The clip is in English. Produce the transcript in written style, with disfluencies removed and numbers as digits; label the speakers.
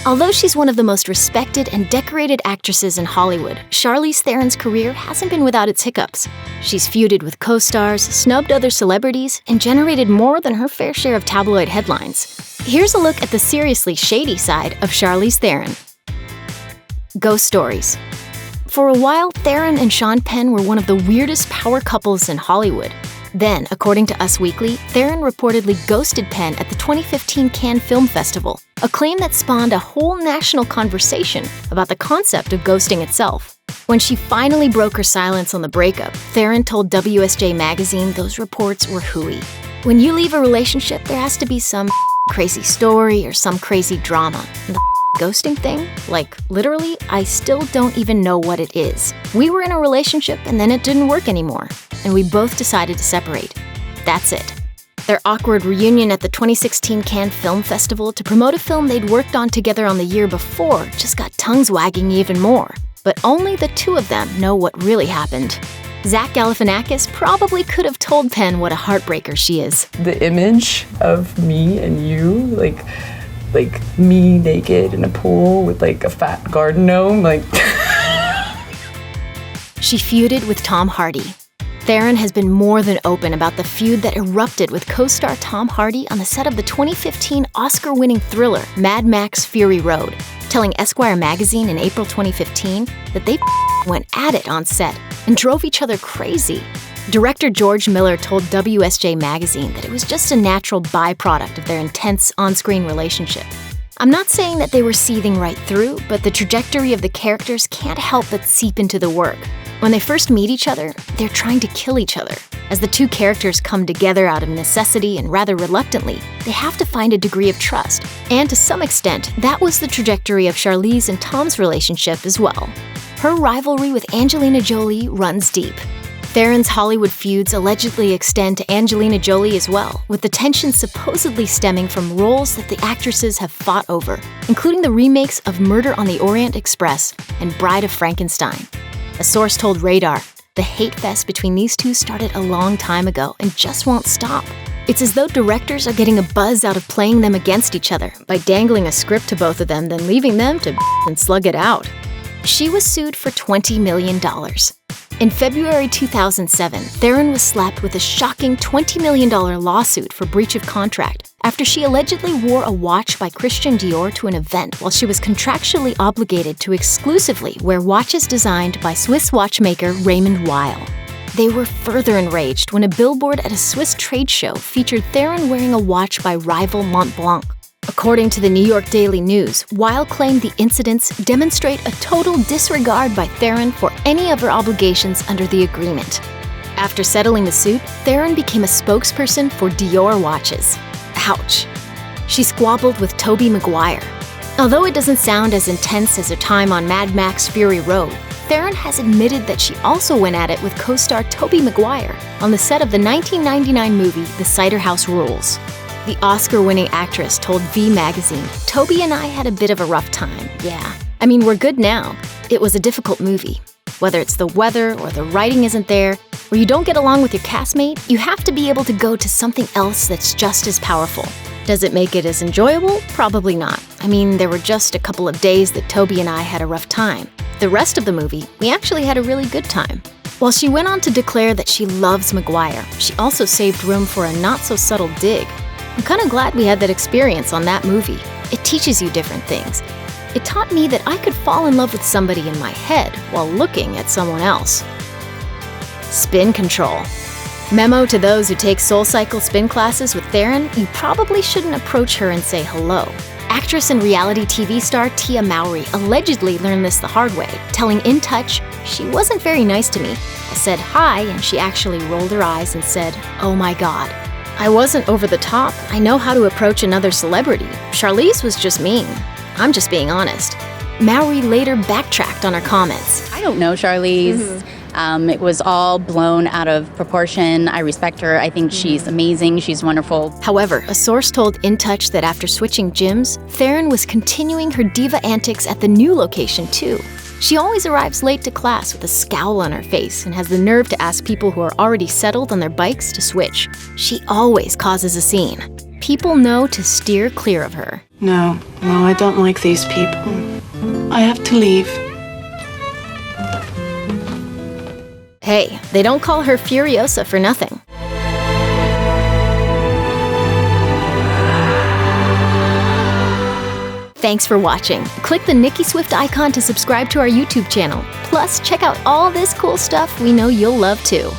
Speaker 1: Although she's one of the most respected and decorated actresses in Hollywood, Charlize Theron's career hasn't been without its hiccups. She's feuded with co-stars, snubbed other celebrities, and generated more than her fair share of tabloid headlines. Here's a look at the seriously shady side of Charlize Theron. Ghost stories. For a while, Theron and Sean Penn were one of the weirdest power couples in Hollywood. Then, according to Us Weekly, Theron reportedly ghosted Penn at the 2015 Cannes Film Festival, a claim that spawned a whole national conversation about the concept of ghosting itself. When she finally broke her silence on the breakup, Theron told WSJ Magazine those reports were hooey. When you leave a relationship, there has to be some crazy story or some crazy drama. And the ghosting thing? Like, literally, I still don't even know what it is. We were in a relationship and then it didn't work anymore, and we both decided to separate. That's it. Their awkward reunion at the 2016 Cannes Film Festival to promote a film they'd worked on together on the year before just got tongues wagging even more. But only the two of them know what really happened. Zach Galifianakis probably could have told Penn what a heartbreaker she is.
Speaker 2: The image of me and you, like me naked in a pool with like a fat garden gnome, like.
Speaker 1: She feuded with Tom Hardy. Theron has been more than open about the feud that erupted with co-star Tom Hardy on the set of the 2015 Oscar-winning thriller Mad Max Fury Road, telling Esquire magazine in April 2015 that they went at it on set and drove each other crazy. Director George Miller told WSJ Magazine that it was just a natural byproduct of their intense on-screen relationship. I'm not saying that they were seething right through, but the trajectory of the characters can't help but seep into the work. When they first meet each other, they're trying to kill each other. As the two characters come together out of necessity and rather reluctantly, they have to find a degree of trust. And to some extent, that was the trajectory of Charlize and Tom's relationship as well. Her rivalry with Angelina Jolie runs deep. Theron's Hollywood feuds allegedly extend to Angelina Jolie as well, with the tension supposedly stemming from roles that the actresses have fought over, including the remakes of Murder on the Orient Express and Bride of Frankenstein. A source told Radar, the hate fest between these two started a long time ago and just won't stop. It's as though directors are getting a buzz out of playing them against each other by dangling a script to both of them, then leaving them to and slug it out. She was sued for $20 million. In February 2007, Theron was slapped with a shocking $20 million lawsuit for breach of contract after she allegedly wore a watch by Christian Dior to an event while she was contractually obligated to exclusively wear watches designed by Swiss watchmaker Raymond Weil. They were further enraged when a billboard at a Swiss trade show featured Theron wearing a watch by rival Montblanc. According to the New York Daily News, Weil claimed the incidents demonstrate a total disregard by Theron for any of her obligations under the agreement. After settling the suit, Theron became a spokesperson for Dior watches. Ouch. She squabbled with Tobey Maguire. Although it doesn't sound as intense as her time on Mad Max Fury Road, Theron has admitted that she also went at it with co-star Tobey Maguire on the set of the 1999 movie The Cider House Rules. The Oscar-winning actress told V Magazine, "Tobey and I had a bit of a rough time, yeah. I mean, we're good now. It was a difficult movie. Whether it's the weather or the writing isn't there, or you don't get along with your castmate, you have to be able to go to something else that's just as powerful. Does it make it as enjoyable? Probably not. I mean, there were just a couple of days that Tobey and I had a rough time. The rest of the movie, we actually had a really good time." While she went on to declare that she loves Maguire, she also saved room for a not-so-subtle dig. "I'm kind of glad we had that experience on that movie. It teaches you different things. It taught me that I could fall in love with somebody in my head while looking at someone else." Spin control. Memo to those who take SoulCycle spin classes with Theron, you probably shouldn't approach her and say hello. Actress and reality TV star Tia Mowry allegedly learned this the hard way, telling In Touch, "She wasn't very nice to me. I said hi and she actually rolled her eyes and said, 'Oh my God.' I wasn't over the top. I know how to approach another celebrity. Charlize was just mean. I'm just being honest." Mowry later backtracked on her comments.
Speaker 3: "I don't know Charlize. It was all blown out of proportion. I respect her. I think she's amazing. She's wonderful."
Speaker 1: However, a source told In Touch that after switching gyms, Theron was continuing her diva antics at the new location too. She always arrives late to class with a scowl on her face and has the nerve to ask people who are already settled on their bikes to switch. She always causes a scene. People know to steer clear of her.
Speaker 4: No, I don't like these people. I have to leave.
Speaker 1: Hey, they don't call her Furiosa for nothing. Thanks for watching. Click the Nicki Swift icon to subscribe to our YouTube channel. Plus, check out all this cool stuff we know you'll love too.